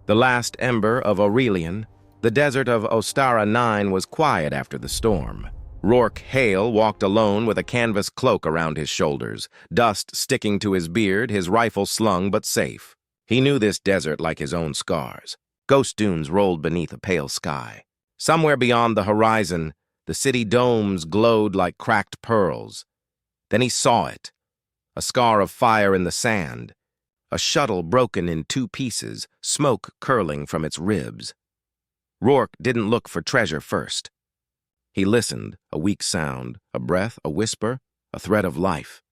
The last ember of Aurelion, the desert of Ostara 9 was quiet after the storm. Rourke Hale walked alone with a canvas cloak around his shoulders, dust sticking to his beard, his rifle slung but safe. He knew this desert like his own scars. Ghost dunes rolled beneath a pale sky. Somewhere beyond the horizon, the city domes glowed like cracked pearls. Then he saw it, a scar of fire in the sand, a shuttle broken in two pieces, smoke curling from its ribs. Rourke didn't look for treasure first. He listened, a weak sound, a breath, a whisper, a thread of life.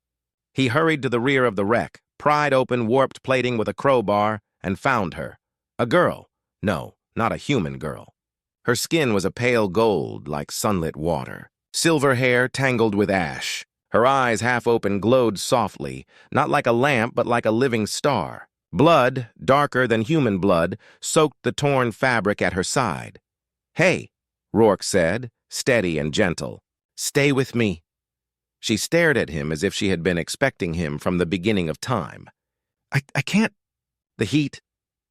He hurried to the rear of the wreck, pried open warped plating with a crowbar, and found her. A girl. No, not a human girl. Her skin was a pale gold, like sunlit water. Silver hair tangled with ash. Her eyes, half open, glowed softly, not like a lamp, but like a living star. Blood, darker than human blood, soaked the torn fabric at her side. "Hey," Rourke said, steady and gentle. "Stay with me." She stared at him as if she had been expecting him from the beginning of time. I can't. The heat,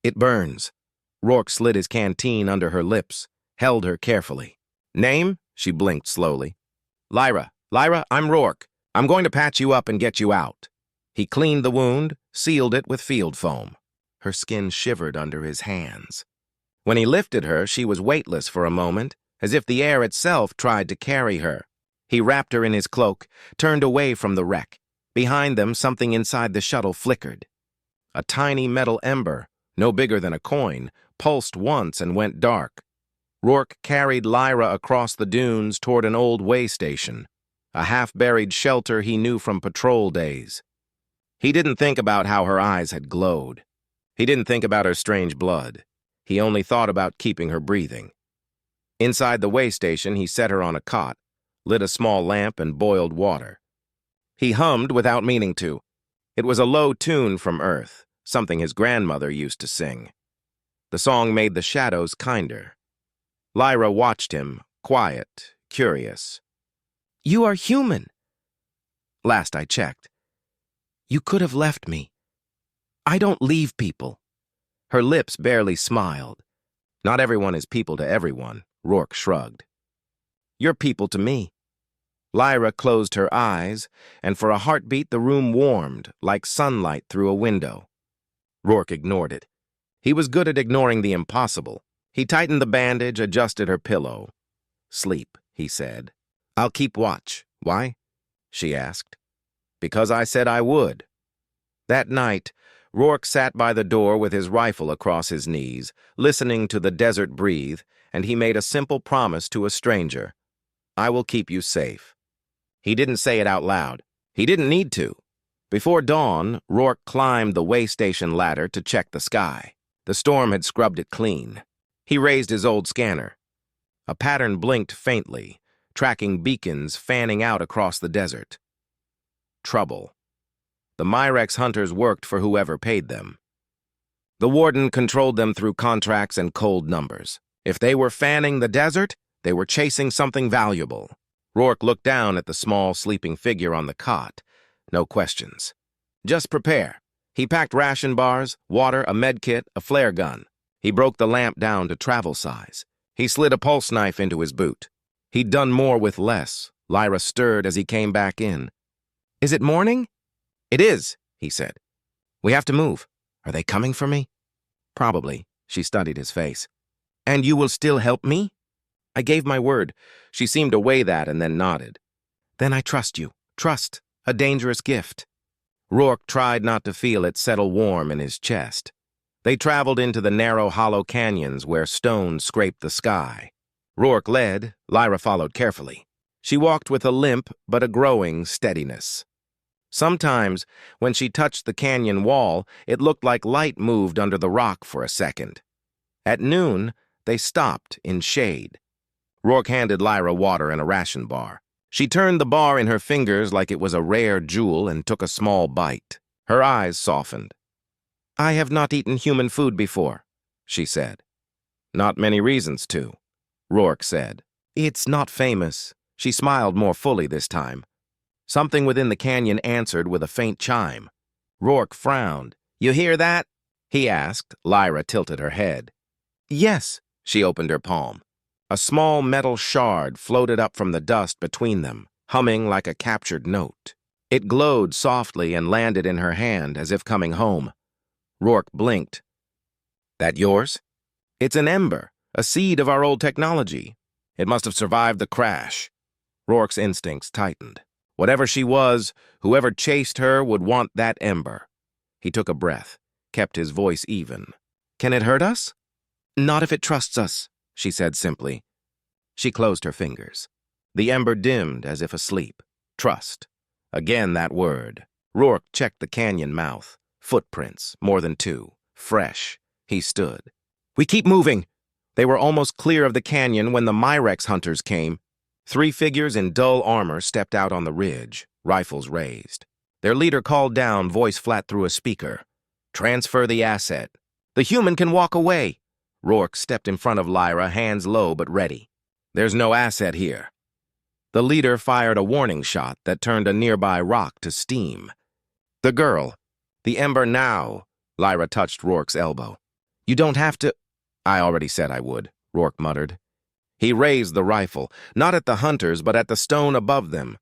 it burns." Rourke slid his canteen under her lips, held her carefully. "Name?" She blinked slowly. "Lyra. Lyra, I'm Rourke. I'm going to patch you up and get you out." He cleaned the wound, sealed it with field foam. Her skin shivered under his hands. When he lifted her, she was weightless for a moment, as if the air itself tried to carry her. He wrapped her in his cloak, turned away from the wreck. Behind them, something inside the shuttle flickered. A tiny metal ember, no bigger than a coin, pulsed once and went dark. Rourke carried Lyra across the dunes toward an old way station, a half-buried shelter he knew from patrol days. He didn't think about how her eyes had glowed. He didn't think about her strange blood. He only thought about keeping her breathing. Inside the way station, he set her on a cot, lit a small lamp, and boiled water. He hummed without meaning to. It was a low tune from Earth, something his grandmother used to sing. The song made the shadows kinder. Lyra watched him, quiet, curious. "You are human." "Last I checked." "You could have left me." "I don't leave people." Her lips barely smiled. "Not everyone is people to everyone," Rourke shrugged. "You're people to me." Lyra closed her eyes, and for a heartbeat the room warmed, like sunlight through a window. Rourke ignored it. He was good at ignoring the impossible. He tightened the bandage, adjusted her pillow. "Sleep," he said. "I'll keep watch." "Why?" she asked. "Because I said I would." That night, Rourke sat by the door with his rifle across his knees, listening to the desert breathe, and he made a simple promise to a stranger. "I will keep you safe." He didn't say it out loud. He didn't need to. Before dawn, Rourke climbed the way station ladder to check the sky. The storm had scrubbed it clean. He raised his old scanner. A pattern blinked faintly, tracking beacons fanning out across the desert. Trouble. The Myrex hunters worked for whoever paid them. The warden controlled them through contracts and cold numbers. If they were fanning the desert, they were chasing something valuable. Rourke looked down at the small, sleeping figure on the cot. No questions. Just prepare. He packed ration bars, water, a med kit, a flare gun. He broke the lamp down to travel size. He slid a pulse knife into his boot. He'd done more with less. Lyra stirred as he came back in. "Is it morning?" "It is," he said. "We have to move. Are they coming for me?" "Probably." She studied his face. "And you will still help me?" "I gave my word." She seemed to weigh that and then nodded. "Then I trust you. Trust, a dangerous gift." Rourke tried not to feel it settle warm in his chest. They traveled into the narrow, hollow canyons where stones scraped the sky. Rourke led, Lyra followed carefully. She walked with a limp but a growing steadiness. Sometimes, when she touched the canyon wall, it looked like light moved under the rock for a second. At noon, they stopped in shade. Rourke handed Lyra water and a ration bar. She turned the bar in her fingers like it was a rare jewel and took a small bite. Her eyes softened. "I have not eaten human food before," she said. "Not many reasons to," Rourke said. "It's not famous." She smiled more fully this time. Something within the canyon answered with a faint chime. Rourke frowned. "You hear that?" he asked. Lyra tilted her head. Yes, she opened her palm. A small metal shard floated up from the dust between them, humming like a captured note. It glowed softly and landed in her hand as if coming home. Rourke blinked. That yours? It's an ember, a seed of our old technology. It must have survived the crash. Rourke's instincts tightened. Whatever she was, whoever chased her would want that ember. He took a breath, kept his voice even. Can it hurt us? Not if it trusts us, she said simply. She closed her fingers. The ember dimmed as if asleep. Trust. Again that word. Rourke checked the canyon mouth. Footprints, more than 2. Fresh. He stood. We keep moving. They were almost clear of the canyon when the Myrex hunters came. 3 figures in dull armor stepped out on the ridge, rifles raised. Their leader called down, voice flat through a speaker. Transfer the asset. The human can walk away. Rourke stepped in front of Lyra, hands low but ready. There's no asset here. The leader fired a warning shot that turned a nearby rock to steam. The girl. The ember now. Lyra touched Rourke's elbow. You don't have to. I already said I would, Rourke muttered. He raised the rifle, not at the hunters, but at the stone above them.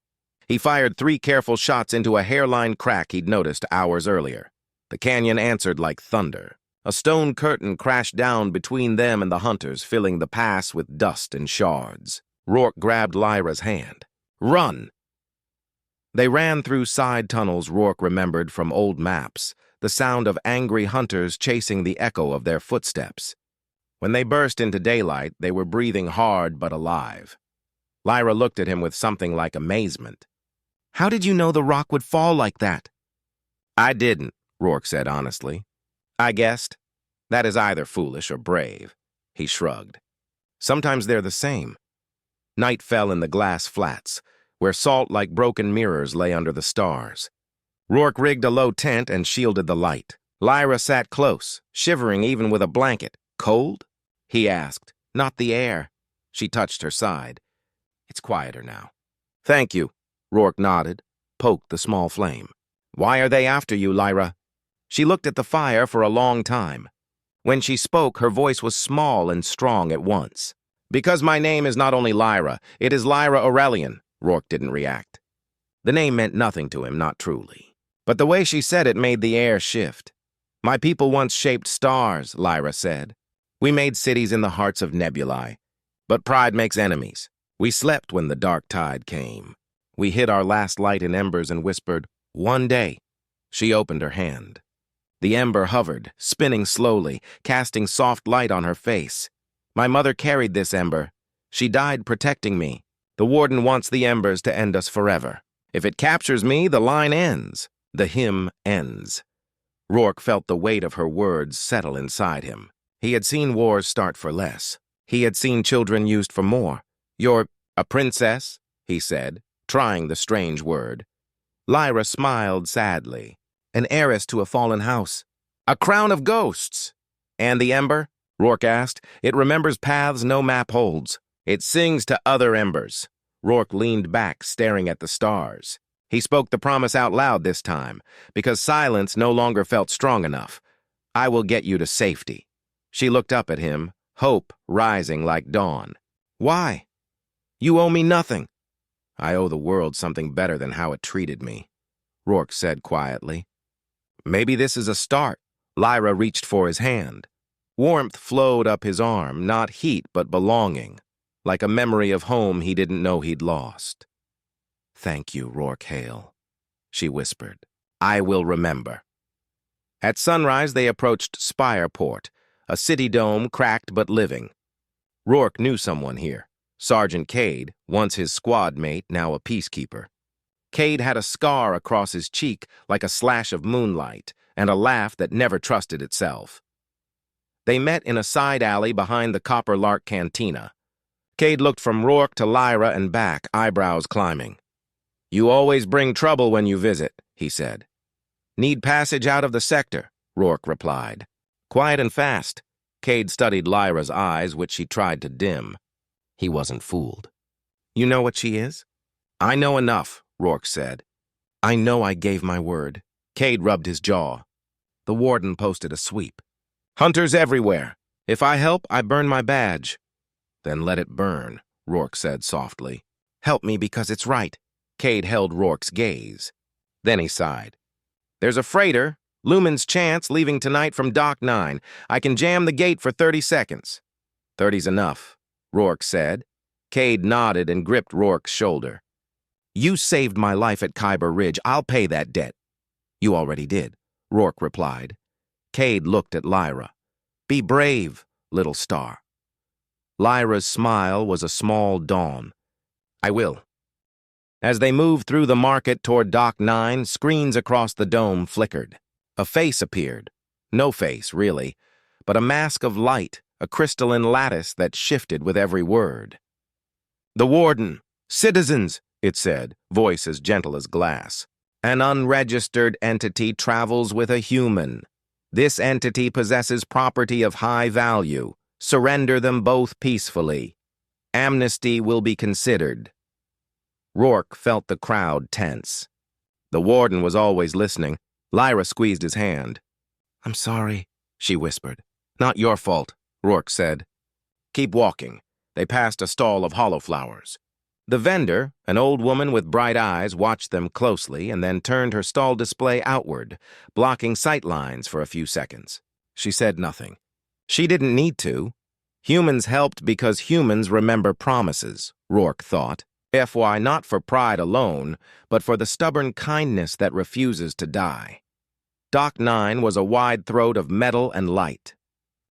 He fired 3 careful shots into a hairline crack he'd noticed hours earlier. The canyon answered like thunder. A stone curtain crashed down between them and the hunters, filling the pass with dust and shards. Rourke grabbed Lyra's hand. Run! They ran through side tunnels Rourke remembered from old maps, the sound of angry hunters chasing the echo of their footsteps. When they burst into daylight, they were breathing hard but alive. Lyra looked at him with something like amazement. How did you know the rock would fall like that? I didn't, Rourke said honestly. I guessed. That is either foolish or brave. He shrugged. Sometimes they're the same. Night fell in the glass flats, where salt like broken mirrors lay under the stars. Rourke rigged a low tent and shielded the light. Lyra sat close, shivering even with a blanket. Cold? He asked. Not the air. She touched her side. It's quieter now. Thank you. Rourke nodded, poked the small flame. Why are they after you, Lyra? She looked at the fire for a long time. When she spoke, her voice was small and strong at once. Because my name is not only Lyra, it is Lyra Aurelion. Rourke didn't react. The name meant nothing to him, not truly. But the way she said it made the air shift. My people once shaped stars, Lyra said. We made cities in the hearts of nebulae. But pride makes enemies. We slept when the dark tide came. We hid our last light in embers and whispered, one day. She opened her hand. The ember hovered, spinning slowly, casting soft light on her face. My mother carried this ember. She died protecting me. The warden wants the embers to end us forever. If it captures me, the line ends. The hymn ends. Rourke felt the weight of her words settle inside him. He had seen wars start for less. He had seen children used for more. You're a princess, he said, trying the strange word. Lyra smiled sadly. An heiress to a fallen house. A crown of ghosts. And the ember? Rourke asked. It remembers paths no map holds. It sings to other embers. Rourke leaned back, staring at the stars. He spoke the promise out loud this time, because silence no longer felt strong enough. I will get you to safety. She looked up at him, hope rising like dawn. Why? You owe me nothing. I owe the world something better than how it treated me, Rourke said quietly. Maybe this is a start. Lyra reached for his hand. Warmth flowed up his arm, not heat but belonging, like a memory of home he didn't know he'd lost. Thank you, Rourke Hale, she whispered. I will remember. At sunrise, they approached Spireport, a city dome cracked but living. Rourke knew someone here. Sergeant Cade, once his squad mate, now a peacekeeper. Cade had a scar across his cheek like a slash of moonlight, and a laugh that never trusted itself. They met in a side alley behind the Copper Lark Cantina. Cade looked from Rourke to Lyra and back, eyebrows climbing. You always bring trouble when you visit, he said. Need passage out of the sector, Rourke replied. Quiet and fast. Cade studied Lyra's eyes, which she tried to dim. He wasn't fooled. You know what she is? I know enough, Rourke said. I know I gave my word. Cade rubbed his jaw. The warden posted a sweep. "Hunters everywhere. If I help, I burn my badge." "Then let it burn," Rourke said softly. "Help me because it's right." Cade held Rourke's gaze. Then he sighed. "There's a freighter, Lumen's Chance, leaving tonight from Dock 9. I can jam the gate for 30 seconds. 30's enough," Rourke said. Cade nodded and gripped Rourke's shoulder. "You saved my life at Kyber Ridge. I'll pay that debt." "You already did," Rourke replied. Cade looked at Lyra. "Be brave, little star." Lyra's smile was a small dawn. "I will." As they moved through the market toward Dock 9, screens across the dome flickered. A face appeared. No face, really, but a mask of light, a crystalline lattice that shifted with every word. "The warden, citizens," it said, voice as gentle as glass. "An unregistered entity travels with a human. This entity possesses property of high value. Surrender them both peacefully. Amnesty will be considered." Rourke felt the crowd tense. The warden was always listening. Lyra squeezed his hand. "I'm sorry," she whispered. "Not your fault," Rourke said. "Keep walking." They passed a stall of hollow-flowers. The vendor, an old woman with bright eyes, watched them closely and then turned her stall display outward, blocking sight lines for a few seconds. She said nothing. She didn't need to. Humans helped because humans remember promises, Rourke thought. HFY not for pride alone, but for the stubborn kindness that refuses to die. Dock 9 was a wide throat of metal and light.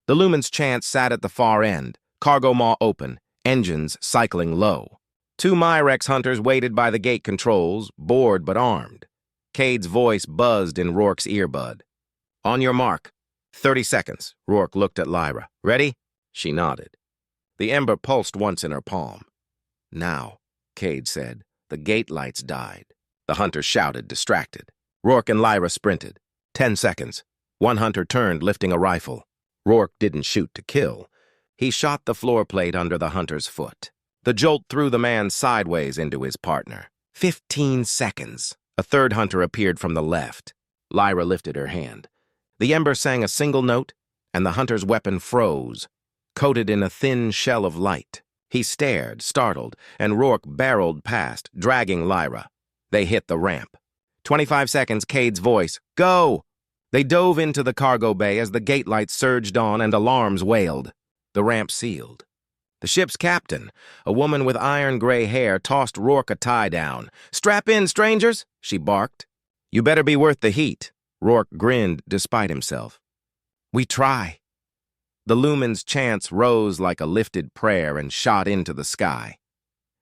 The Lumen's Chance sat at the far end, cargo maw open, engines cycling low. 2 Myrex hunters waited by the gate controls, bored but armed. Cade's voice buzzed in Rourke's earbud. "On your mark. 30 seconds." Rourke looked at Lyra. "Ready?" She nodded. The ember pulsed once in her palm. "Now," Cade said. The gate lights died. The hunters shouted, distracted. Rourke and Lyra sprinted. 10 seconds. One hunter turned, lifting a rifle. Rourke didn't shoot to kill. He shot the floor plate under the hunter's foot. The jolt threw the man sideways into his partner. 15 seconds. A third hunter appeared from the left. Lyra lifted her hand. The ember sang a single note, and the hunter's weapon froze, coated in a thin shell of light. He stared, startled, and Rourke barreled past, dragging Lyra. They hit the ramp. 25 seconds, Cade's voice. "Go!" They dove into the cargo bay as the gate lights surged on and alarms wailed. The ramp sealed. The ship's captain, a woman with iron-gray hair, tossed Rourke a tie-down. "Strap in, strangers," she barked. "You better be worth the heat." Rourke grinned despite himself. "We try." The Lumen's Chance rose like a lifted prayer and shot into the sky.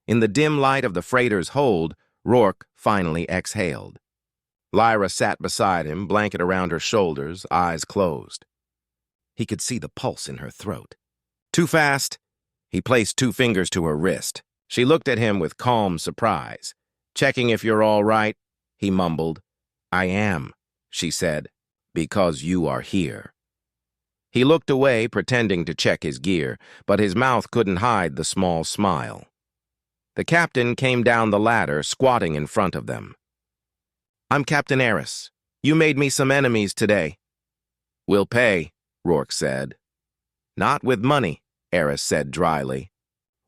In the dim light of the freighter's hold, Rourke finally exhaled. Lyra sat beside him, blanket around her shoulders, eyes closed. He could see the pulse in her throat. "Too fast." He placed 2 fingers to her wrist. She looked at him with calm surprise. "Checking if you're all right," he mumbled. "I am," she said, "because you are here." He looked away, pretending to check his gear, but his mouth couldn't hide the small smile. The captain came down the ladder, squatting in front of them. "I'm Captain Heiress. You made me some enemies today." "We'll pay," Rourke said. "Not with money," Heiress said dryly.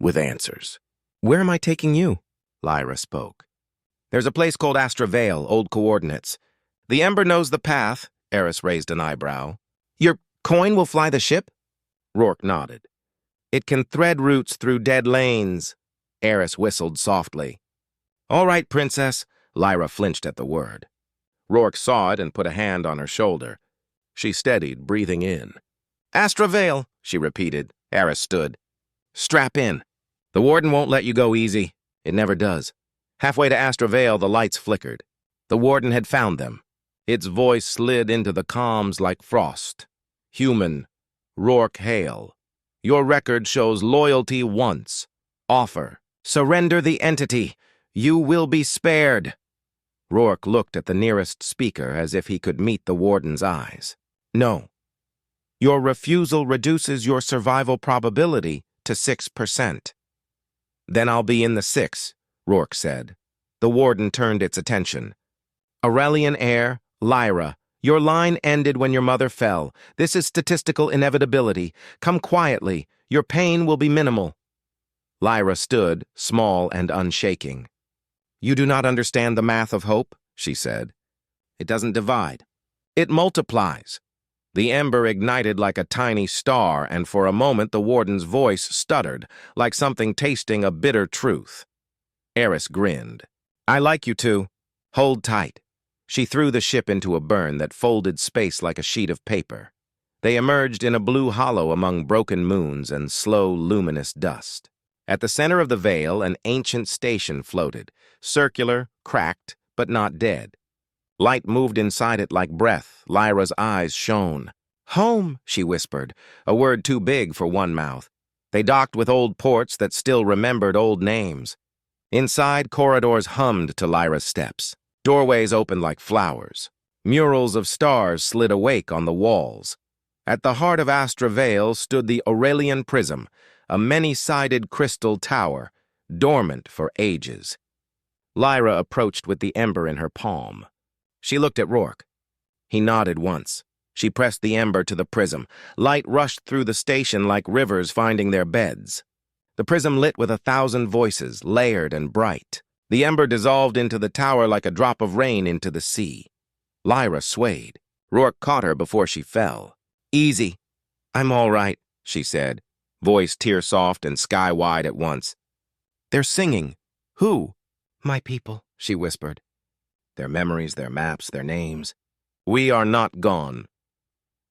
"With answers." "Where am I taking you?" Lyra spoke. "There's a place called Astra Vale, old coordinates. The Ember knows the path," Heiress raised an eyebrow. "Your coin will fly the ship?" Rourke nodded. "It can thread routes through dead lanes." Heiress whistled softly. "All right, princess." Lyra flinched at the word. Rourke saw it and put a hand on her shoulder. She steadied, breathing in. "Astra Vale," she repeated. Heiress stood. "Strap in. The warden won't let you go easy. It never does." Halfway to Astra Vale, the lights flickered. The warden had found them. Its voice slid into the comms like frost. "Human, Rourke Hale. Your record shows loyalty once. Offer. Surrender the entity. You will be spared." Rourke looked at the nearest speaker as if he could meet the warden's eyes. "No. Your refusal reduces your survival probability to 6%. "Then I'll be in the 6, Rourke said. The warden turned its attention. "Aurelion heir, Lyra, Your line ended when your mother fell. This is statistical inevitability. Come quietly. Your pain will be minimal. Lyra stood, small and unshaking. You do not understand the math of hope, she said. It doesn't divide. It multiplies. The ember ignited like a tiny star, and for a moment the warden's voice stuttered, like something tasting a bitter truth. Heiress grinned. I like you too. Hold tight. She threw the ship into a burn that folded space like a sheet of paper. They emerged in a blue hollow among broken moons and slow, luminous dust. At the center of the veil, an ancient station floated, circular, cracked, but not dead. Light moved inside it like breath. Lyra's eyes shone. Home, she whispered, a word too big for one mouth. They docked with old ports that still remembered old names. Inside, corridors hummed to Lyra's steps. Doorways opened like flowers. Murals of stars slid awake on the walls. At the heart of Astra Vale stood the Aurelion Prism, a many-sided crystal tower, dormant for ages. Lyra approached with the ember in her palm. She looked at Rourke. He nodded once. She pressed the ember to the prism. Light rushed through the station like rivers finding their beds. The prism lit with 1,000 voices, layered and bright. The ember dissolved into the tower like a drop of rain into the sea. Lyra swayed. Rourke caught her before she fell. Easy. I'm all right, she said, voice tear-soft and sky-wide at once. They're singing. Who? My people, she whispered. Their memories, their maps, their names. We are not gone.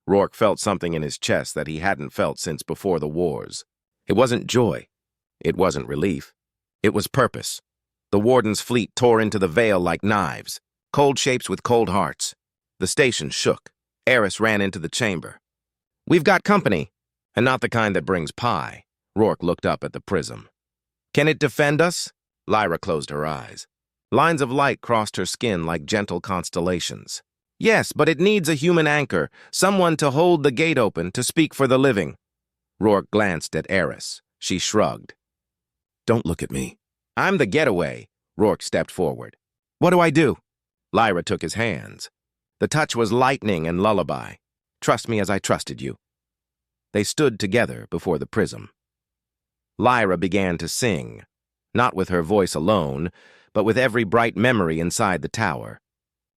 Rourke felt something in his chest that he hadn't felt since before the wars. It wasn't joy. It wasn't relief. It was purpose. The warden's fleet tore into the veil like knives, cold shapes with cold hearts. The station shook. Heiress ran into the chamber. We've got company, and not the kind that brings pie. Rourke looked up at the prism. Can it defend us? Lyra closed her eyes. Lines of light crossed her skin like gentle constellations. Yes, but it needs a human anchor, someone to hold the gate open, to speak for the living. Rourke glanced at Heiress. She shrugged. Don't look at me. I'm the getaway. Rourke stepped forward. What do I do? Lyra took his hands. The touch was lightning and lullaby. Trust me as I trusted you. They stood together before the prism. Lyra began to sing, not with her voice alone, but with every bright memory inside the tower.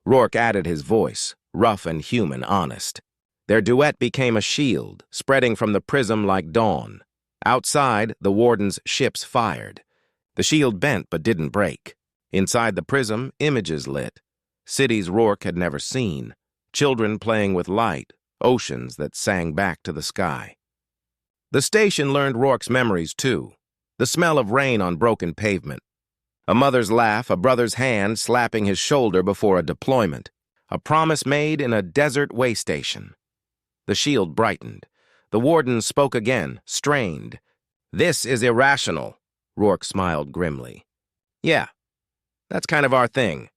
Rourke added his voice, rough and human, honest. Their duet became a shield, spreading from the prism like dawn. Outside, the warden's ships fired. The shield bent but didn't break. Inside the prism, images lit. Cities Rourke had never seen. Children playing with light. Oceans that sang back to the sky. The station learned Rourke's memories, too. The smell of rain on broken pavement. A mother's laugh, a brother's hand slapping his shoulder before a deployment. A promise made in a desert way station. The shield brightened. The warden spoke again, strained. This is irrational, Rourke smiled grimly. Yeah, that's kind of our thing.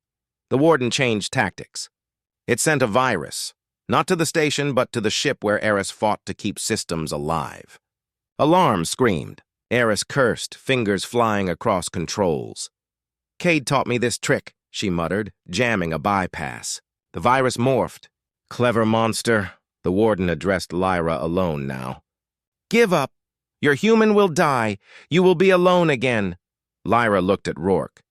The warden changed tactics. It sent a virus, not to the station, but to the ship where Heiress fought to keep systems alive. Alarm screamed. Heiress cursed, fingers flying across controls. Cade taught me this trick, she muttered, jamming a bypass. The virus morphed. Clever monster. The warden addressed Lyra alone now. Give up. Your human will die. You will be alone again. Lyra looked at Rourke.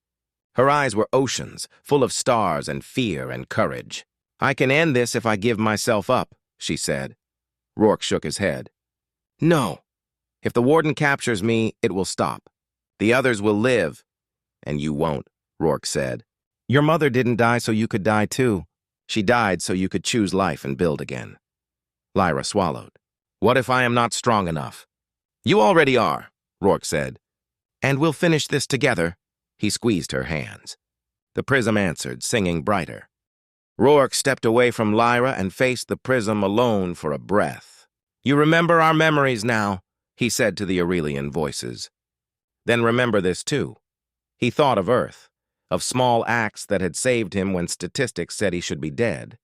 Her eyes were oceans, full of stars and fear and courage. I can end this if I give myself up, she said. Rourke shook his head. No. If the warden captures me, it will stop. The others will live. And you won't, Rourke said. Your mother didn't die so you could die too. She died so you could choose life and build again. Lyra swallowed. What if I am not strong enough? You already are, Rourke said. And we'll finish this together. He squeezed her hands. The prism answered, singing brighter. Rourke stepped away from Lyra and faced the prism alone for a breath. You remember our memories now, he said to the Aurelion voices. Then remember this too. He thought of Earth, of small acts that had saved him when statistics said he should be dead.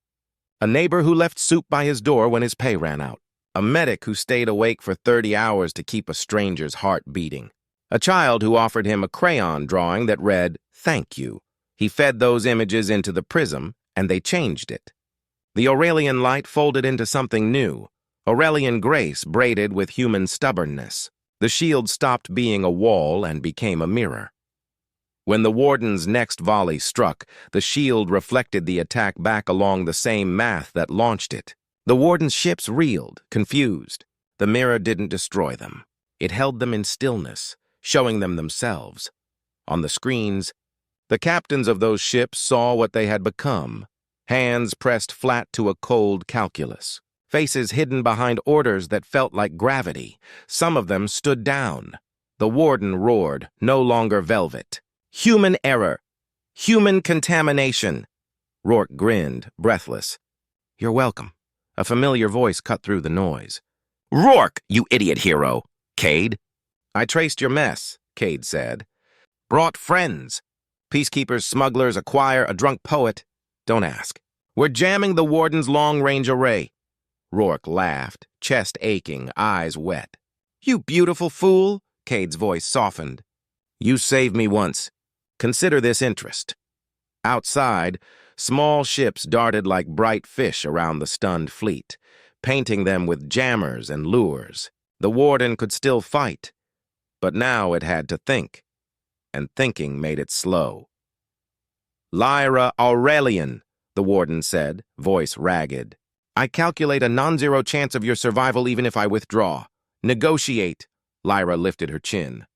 A neighbor who left soup by his door when his pay ran out. A medic who stayed awake for 30 hours to keep a stranger's heart beating. A child who offered him a crayon drawing that read, "Thank you." He fed those images into the prism, and they changed it. The Aurelion light folded into something new, Aurelion grace braided with human stubbornness. The shield stopped being a wall and became a mirror. When the warden's next volley struck, the shield reflected the attack back along the same math that launched it. The warden's ships reeled, confused. The mirror didn't destroy them. It held them in stillness, showing them themselves. On the screens, the captains of those ships saw what they had become, hands pressed flat to a cold calculus, faces hidden behind orders that felt like gravity. Some of them stood down. The warden roared, no longer velvet. Human error. Human contamination. Rourke grinned, breathless. You're welcome. A familiar voice cut through the noise. Rourke, you idiot hero. Cade. I traced your mess, Cade said. Brought friends. Peacekeepers, smugglers, a choir, a drunk poet. Don't ask. We're jamming the warden's long-range array. Rourke laughed, chest aching, eyes wet. You beautiful fool, Cade's voice softened. You saved me once. Consider this interest. Outside, small ships darted like bright fish around the stunned fleet, painting them with jammers and lures. The warden could still fight, but now it had to think, and thinking made it slow. Lyra Aurelion, the warden said, voice ragged. I calculate a non-zero chance of your survival even if I withdraw. Negotiate. Lyra lifted her chin.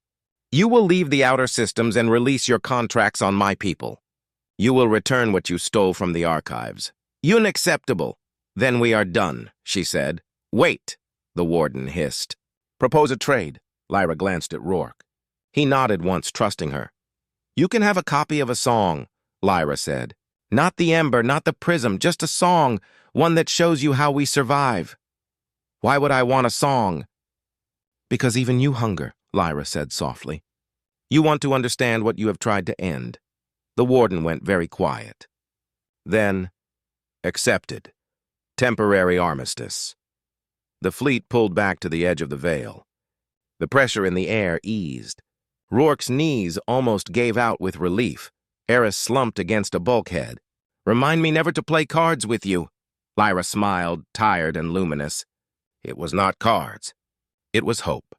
You will leave the outer systems and release your contracts on my people. You will return what you stole from the archives. Unacceptable. Then we are done, she said. Wait, the warden hissed. Propose a trade. Lyra glanced at Rourke. He nodded once, trusting her. You can have a copy of a song, Lyra said. Not the Ember, not the Prism, just a song, one that shows you how we survive. Why would I want a song? Because even you hunger, Lyra said softly. You want to understand what you have tried to end. The warden went very quiet. Then, accepted. Temporary armistice. The fleet pulled back to the edge of the veil. The pressure in the air eased. Rourke's knees almost gave out with relief. Heiress slumped against a bulkhead. Remind me never to play cards with you. Lyra smiled, tired and luminous. It was not cards. It was hope.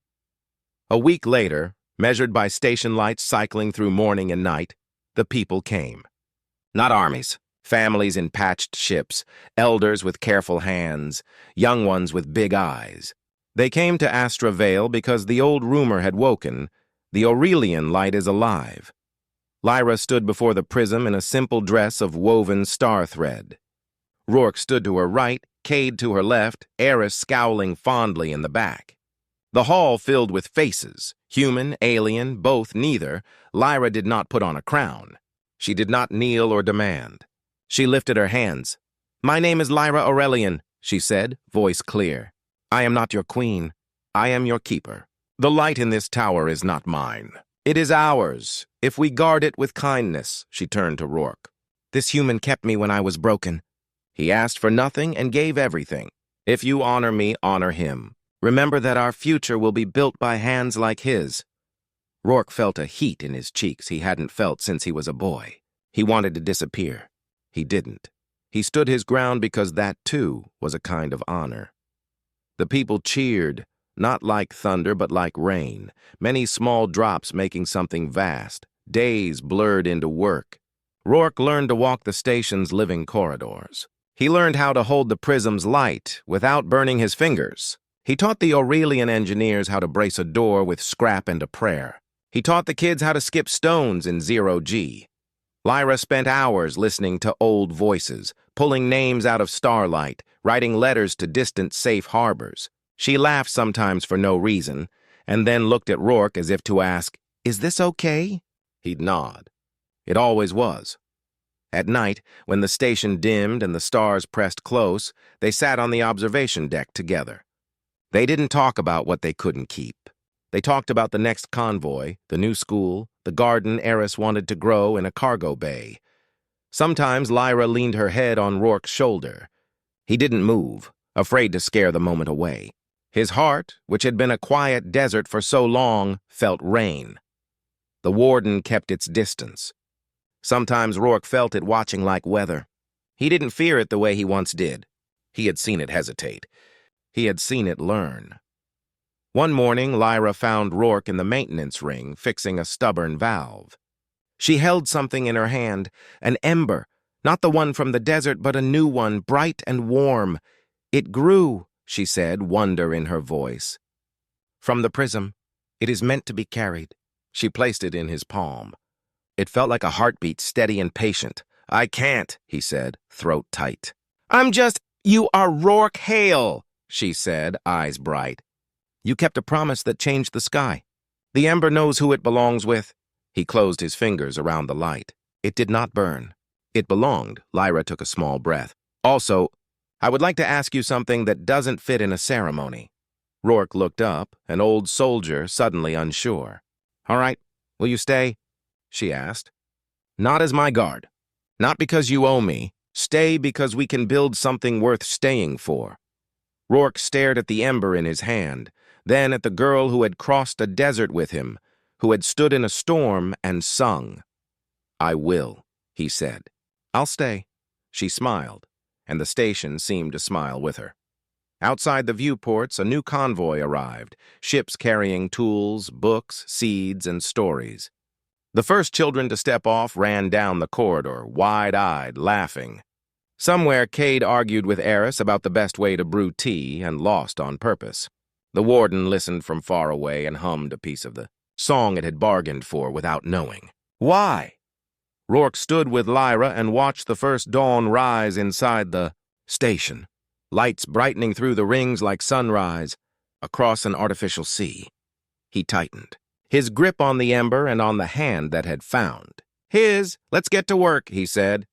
A week later, measured by station lights cycling through morning and night, the people came. Not armies, families in patched ships, elders with careful hands, young ones with big eyes. They came to Astra Vale because the old rumor had woken. The Aurelion light is alive. Lyra stood before the prism in a simple dress of woven star thread. Rourke stood to her right, Cade to her left, heiress scowling fondly in the back. The hall filled with faces, human, alien, both, neither. Lyra did not put on a crown. She did not kneel or demand. She lifted her hands. My name is Lyra Aurelion, she said, voice clear. I am not your queen. I am your keeper. The light in this tower is not mine. It is ours, if we guard it with kindness, she turned to Rourke. This human kept me when I was broken. He asked for nothing and gave everything. If you honor me, honor him. Remember that our future will be built by hands like his. Rourke felt a heat in his cheeks he hadn't felt since he was a boy. He wanted to disappear. He didn't. He stood his ground because that, too, was a kind of honor. The people cheered, not like thunder but like rain, many small drops making something vast. Days blurred into work. Rourke learned to walk the station's living corridors. He learned how to hold the prism's light without burning his fingers. He taught the Aurelion engineers how to brace a door with scrap and a prayer. He taught the kids how to skip stones in 0G. Lyra spent hours listening to old voices, pulling names out of starlight, writing letters to distant safe harbors. She laughed sometimes for no reason, and then looked at Rourke as if to ask, Is this okay? He'd nod. It always was. At night, when the station dimmed and the stars pressed close, they sat on the observation deck together. They didn't talk about what they couldn't keep. They talked about the next convoy, the new school, the garden heiress wanted to grow in a cargo bay. Sometimes Lyra leaned her head on Rourke's shoulder. He didn't move, afraid to scare the moment away. His heart, which had been a quiet desert for so long, felt rain. The warden kept its distance. Sometimes Rourke felt it watching like weather. He didn't fear it the way he once did. He had seen it hesitate. He had seen it learn. One morning, Lyra found Rourke in the maintenance ring, fixing a stubborn valve. She held something in her hand, an ember, not the one from the desert, but a new one, bright and warm. "It grew," she said, wonder in her voice. "From the prism. It is meant to be carried." She placed it in his palm. It felt like a heartbeat, steady and patient. "I can't," he said, throat tight. You are Rourke Hale," she said, eyes bright. "You kept a promise that changed the sky. The ember knows who it belongs with." He closed his fingers around the light. It did not burn. It belonged. Lyra took a small breath. "Also, I would like to ask you something that doesn't fit in a ceremony." Rourke looked up, an old soldier, suddenly unsure. "All right, will you stay?" she asked. "Not as my guard. Not because you owe me. Stay because we can build something worth staying for." Rourke stared at the ember in his hand, then at the girl who had crossed a desert with him, who had stood in a storm and sung. "I will," he said. "I'll stay." She smiled, and the station seemed to smile with her. Outside the viewports, a new convoy arrived, ships carrying tools, books, seeds, and stories. The first children to step off ran down the corridor, wide-eyed, laughing. Somewhere, Cade argued with Heiress about the best way to brew tea and lost on purpose. The warden listened from far away and hummed a piece of the song it had bargained for without knowing. Why? Rourke stood with Lyra and watched the first dawn rise inside the station, lights brightening through the rings like sunrise across an artificial sea. He tightened, his grip on the ember and on the hand that had found. "Let's get to work," he said.